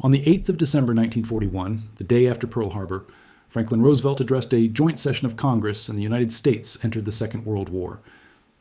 On the 8th of December 1941, the day after Pearl Harbor, Franklin Roosevelt addressed a joint session of Congress, and the United States entered the Second World War.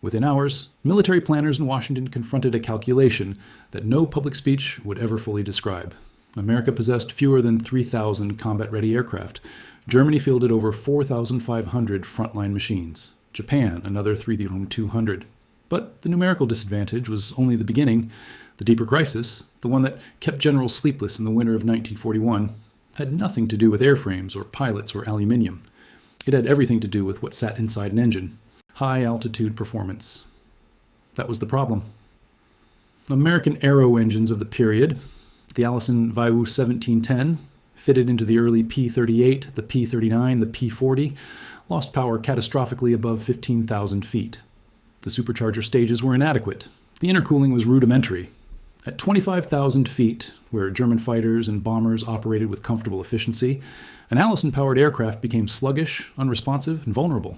Within hours, military planners in Washington confronted a calculation that no public speech would ever fully describe. America possessed fewer than 3,000 combat-ready aircraft. Germany fielded over 4,500 frontline machines. Japan, another 3,200. But the numerical disadvantage was only the beginning. The deeper crisis, the one that kept generals sleepless in the winter of 1941, had nothing to do with airframes or pilots or aluminium. It had everything to do with what sat inside an engine: high-altitude performance. That was the problem. American aero engines of the period, the Allison Vayu 1710, fitted into the early P-38, the P-39, the P-40, lost power catastrophically above 15,000 feet. The supercharger stages were inadequate. The intercooling was rudimentary. At 25,000 feet, where German fighters and bombers operated with comfortable efficiency, an Allison-powered aircraft became sluggish, unresponsive, and vulnerable.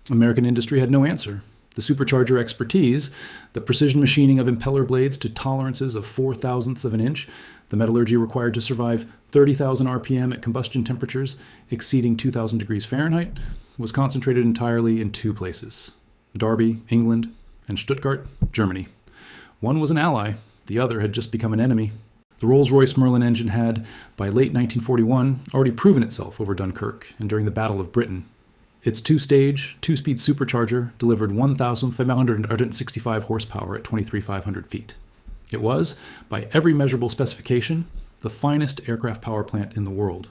American industry had no answer. The supercharger expertise, the precision machining of impeller blades to tolerances of 4/1000ths of an inch, the metallurgy required to survive 30,000 RPM at combustion temperatures exceeding 2,000 degrees Fahrenheit, was concentrated entirely in two places: Derby, England, and Stuttgart, Germany. One was an ally, the other had just become an enemy. The Rolls-Royce Merlin engine had, by late 1941, already proven itself over Dunkirk and during the Battle of Britain. Its two-stage, two-speed supercharger delivered 1,565 horsepower at 23,500 feet. It was, by every measurable specification, the finest aircraft power plant in the world.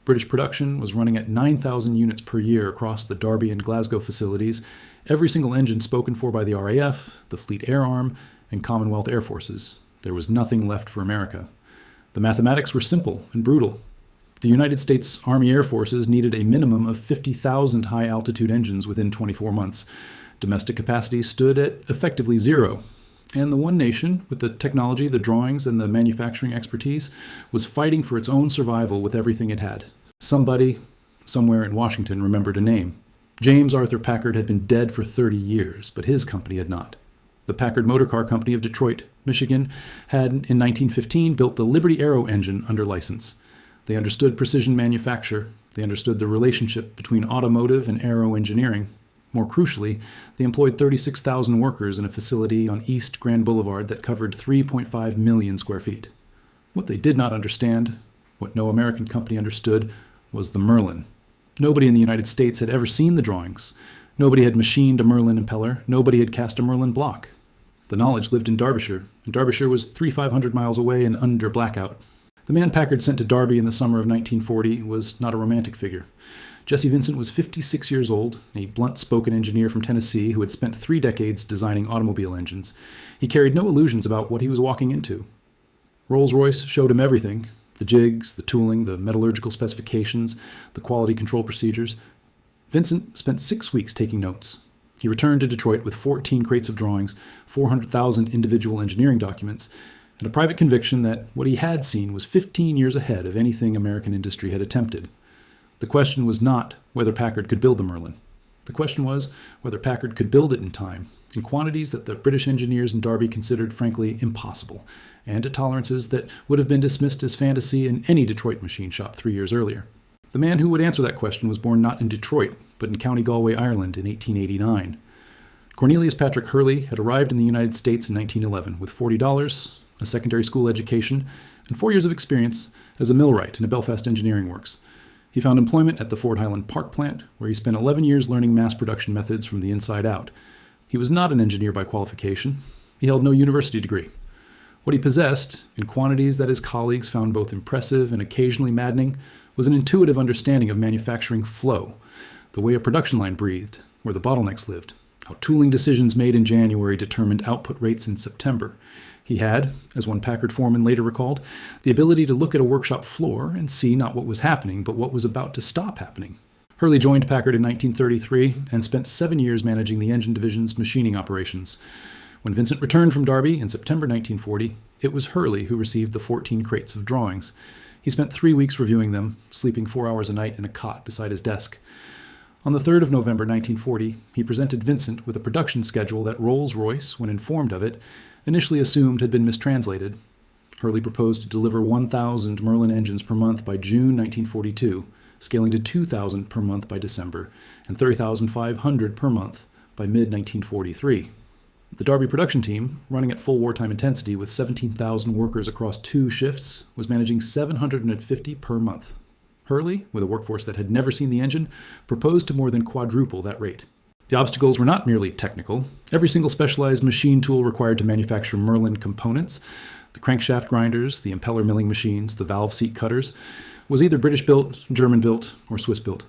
British production was running at 9,000 units per year across the Derby and Glasgow facilities, every single engine spoken for by the RAF, the Fleet Air Arm, and Commonwealth Air Forces. There was nothing left for America. The mathematics were simple and brutal. The United States Army Air Forces needed a minimum of 50,000 high-altitude engines within 24 months. Domestic capacity stood at effectively zero. And the one nation, with the technology, the drawings, and the manufacturing expertise, was fighting for its own survival with everything it had. Somebody, somewhere in Washington, remembered a name. James Arthur Packard had been dead for 30 years, but his company had not. The Packard Motor Car Company of Detroit, Michigan, had, in 1915, built the Liberty Aero engine under license. They understood precision manufacture. They understood the relationship between automotive and aero engineering. More crucially, they employed 36,000 workers in a facility on East Grand Boulevard that covered 3.5 million square feet. What they did not understand, what no American company understood, was the Merlin. Nobody in the United States had ever seen the drawings. Nobody had machined a Merlin impeller. Nobody had cast a Merlin block. The knowledge lived in Derbyshire, and Derbyshire was 3,500 miles away and under blackout. The man Packard sent to Derby in the summer of 1940 was not a romantic figure. Jesse Vincent was 56 years old, a blunt-spoken engineer from Tennessee who had spent 3 decades designing automobile engines. He carried no illusions about what he was walking into. Rolls-Royce showed him everything: the jigs, the tooling, the metallurgical specifications, the quality control procedures. Vincent spent 6 weeks taking notes. He returned to Detroit with 14 crates of drawings, 400,000 individual engineering documents, and a private conviction that what he had seen was 15 years ahead of anything American industry had attempted. The question was not whether Packard could build the Merlin. The question was whether Packard could build it in time, in quantities that the British engineers in Derby considered frankly impossible, and at tolerances that would have been dismissed as fantasy in any Detroit machine shop 3 years earlier. The man who would answer that question was born not in Detroit, but in County Galway, Ireland in 1889. Cornelius Patrick Hurley had arrived in the United States in 1911 with $40, a secondary school education, and 4 years of experience as a millwright in a Belfast engineering works. He found employment at the Ford Highland Park plant, where he spent 11 years learning mass production methods from the inside out. He was not an engineer by qualification. He held no university degree. What he possessed, in quantities that his colleagues found both impressive and occasionally maddening, was an intuitive understanding of manufacturing flow, the way a production line breathed, where the bottlenecks lived, how tooling decisions made in January determined output rates in September. He had, as one Packard foreman later recalled, the ability to look at a workshop floor and see not what was happening, but what was about to stop happening. Hurley joined Packard in 1933 and spent 7 years managing the engine division's machining operations. When Vincent returned from Derby in September 1940, it was Hurley who received the 14 crates of drawings. He spent 3 weeks reviewing them, sleeping 4 hours a night in a cot beside his desk. On the 3rd of November 1940, he presented Vincent with a production schedule that Rolls-Royce, when informed of it, initially assumed had been mistranslated. Hurley proposed to deliver 1,000 Merlin engines per month by June 1942, scaling to 2,000 per month by December, and 30,500 per month by mid-1943. The Derby production team, running at full wartime intensity with 17,000 workers across 2 shifts, was managing 750 per month. Hurley, with a workforce that had never seen the engine, proposed to more than quadruple that rate. The obstacles were not merely technical. Every single specialized machine tool required to manufacture Merlin components, the crankshaft grinders, the impeller milling machines, the valve seat cutters, was either British-built, German-built, or Swiss-built.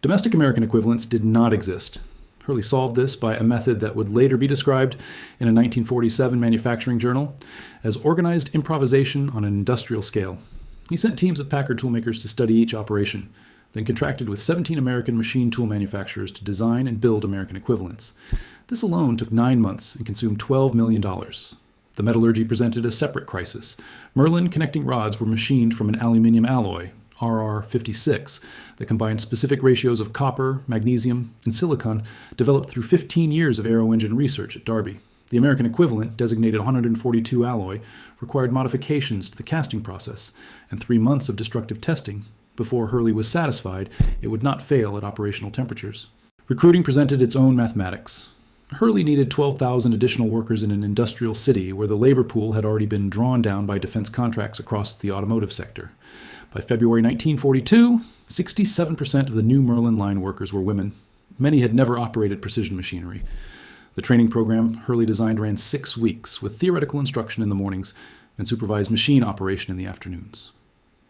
Domestic American equivalents did not exist. Hurley solved this by a method that would later be described in a 1947 manufacturing journal as organized improvisation on an industrial scale. He sent teams of Packard toolmakers to study each operation, then contracted with 17 American machine tool manufacturers to design and build American equivalents. This alone took 9 months and consumed $12 million. The metallurgy presented a separate crisis. Merlin connecting rods were machined from an aluminum alloy, RR56, that combined specific ratios of copper, magnesium, and silicon developed through 15 years of aero engine research at Derby. The American equivalent, designated 142 alloy, required modifications to the casting process and 3 months of destructive testing before Hurley was satisfied it would not fail at operational temperatures. Recruiting presented its own mathematics. Hurley needed 12,000 additional workers in an industrial city where the labor pool had already been drawn down by defense contracts across the automotive sector. By February 1942, 67% of the new Merlin line workers were women. Many had never operated precision machinery. The training program Hurley designed ran 6 weeks, with theoretical instruction in the mornings and supervised machine operation in the afternoons.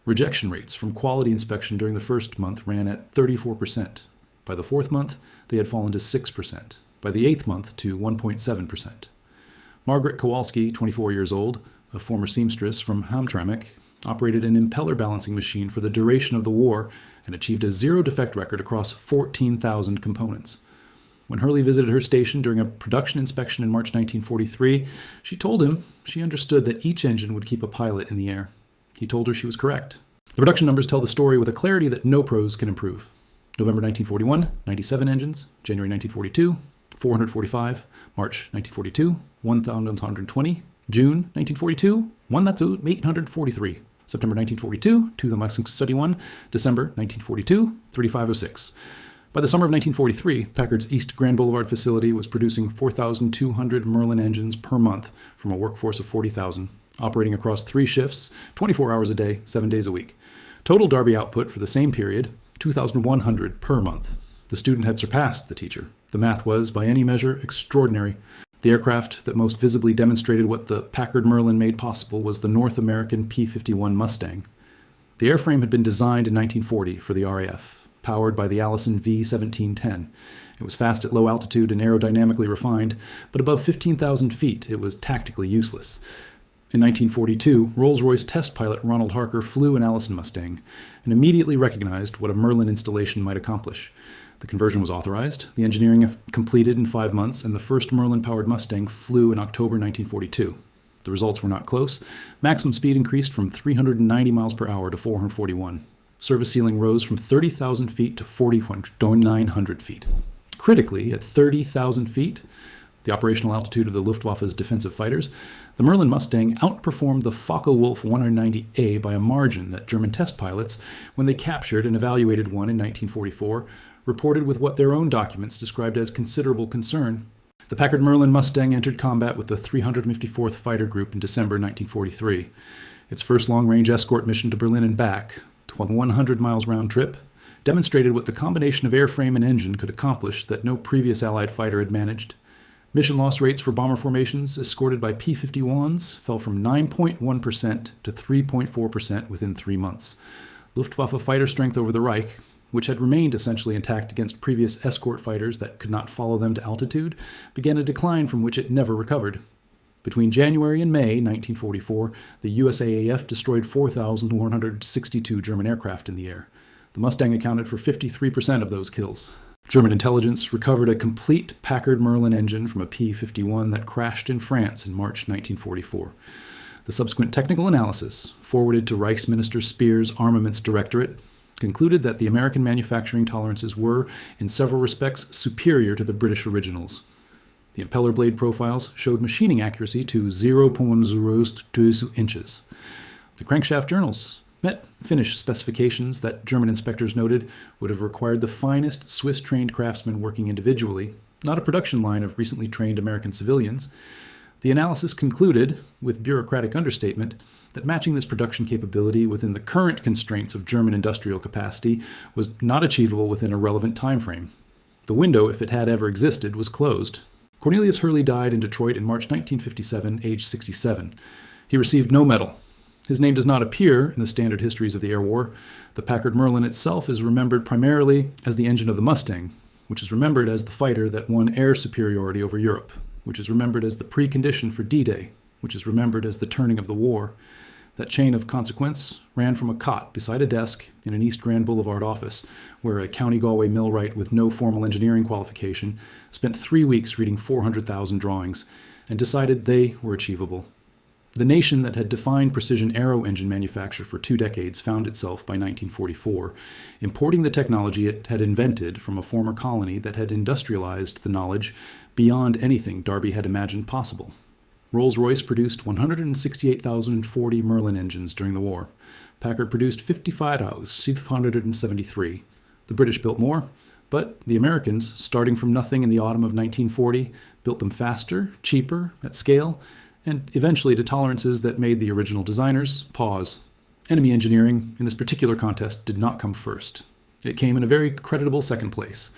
Rejection rates from quality inspection during the first month ran at 34%. By the 4th month, they had fallen to 6%. By the 8th month, to 1.7%. Margaret Kowalski, 24 years old, a former seamstress from Hamtramck, operated an impeller balancing machine for the duration of the war and achieved a zero-defect record across 14,000 components. When Hurley visited her station during a production inspection in March 1943, she told him she understood that each engine would keep a pilot in the air. He told her she was correct. The production numbers tell the story with a clarity that no prose can improve. November 1941, 97 engines. January 1942, 445. March 1942, 1,120. June 1942, 1,843. September 1942, 2,631. December 1942, 3,506. By the summer of 1943, Packard's East Grand Boulevard facility was producing 4,200 Merlin engines per month from a workforce of 40,000, operating across 3 shifts, 24 hours a day, 7 days a week. Total Derby output for the same period, 2,100 per month. The student had surpassed the teacher. The math was, by any measure, extraordinary. The aircraft that most visibly demonstrated what the Packard Merlin made possible was the North American P-51 Mustang. The airframe had been designed in 1940 for the RAF, powered by the Allison V-1710. It was fast at low altitude and aerodynamically refined, but above 15,000 feet it was tactically useless. In 1942, Rolls-Royce test pilot Ronald Harker flew an Allison Mustang and immediately recognized what a Merlin installation might accomplish. The conversion was authorized, the engineering completed in 5 months, and the first Merlin-powered Mustang flew in October 1942. The results were not close. Maximum speed increased from 390 miles per hour to 441. Service ceiling rose from 30,000 feet to 4,900 feet. Critically, at 30,000 feet, the operational altitude of the Luftwaffe's defensive fighters, the Merlin Mustang outperformed the Focke-Wulf 190A by a margin that German test pilots, when they captured and evaluated one in 1944, reported with what their own documents described as considerable concern. The Packard Merlin Mustang entered combat with the 354th Fighter Group in December 1943. Its first long-range escort mission to Berlin and back, 100 miles round trip, demonstrated what the combination of airframe and engine could accomplish that no previous Allied fighter had managed. Mission loss rates for bomber formations escorted by P-51s fell from 9.1% to 3.4% within 3 months. Luftwaffe fighter strength over the Reich, which had remained essentially intact against previous escort fighters that could not follow them to altitude, began a decline from which it never recovered. Between January and May 1944, the USAAF destroyed 4,162 German aircraft in the air. The Mustang accounted for 53% of those kills. German intelligence recovered a complete Packard Merlin engine from a P-51 that crashed in France in March 1944. The subsequent technical analysis, forwarded to Reichsminister Speer's Armaments Directorate, concluded that the American manufacturing tolerances were, in several respects, superior to the British originals. The impeller blade profiles showed machining accuracy to 0.02 inches. The crankshaft journals met finish specifications that German inspectors noted would have required the finest Swiss-trained craftsmen working individually, not a production line of recently trained American civilians. The analysis concluded, with bureaucratic understatement, that matching this production capability within the current constraints of German industrial capacity was not achievable within a relevant time frame. The window, if it had ever existed, was closed. Cornelius Hurley died in Detroit in March 1957, aged 67. He received no medal. His name does not appear in the standard histories of the air war. The Packard Merlin itself is remembered primarily as the engine of the Mustang, which is remembered as the fighter that won air superiority over Europe, which is remembered as the precondition for D-Day, which is remembered as the turning of the war. That chain of consequence ran from a cot beside a desk in an East Grand Boulevard office, where a County Galway millwright with no formal engineering qualification spent 3 weeks reading 400,000 drawings and decided they were achievable. The nation that had defined precision aero engine manufacture for 2 decades found itself by 1944 importing the technology it had invented from a former colony that had industrialized the knowledge beyond anything Darby had imagined possible. Rolls-Royce produced 168,040 Merlin engines during the war. Packard produced 55,673. The British built more, but the Americans, starting from nothing in the autumn of 1940, built them faster, cheaper, at scale, and eventually to tolerances that made the original designers pause. Enemy engineering, in this particular contest, did not come first. It came in a very creditable second place.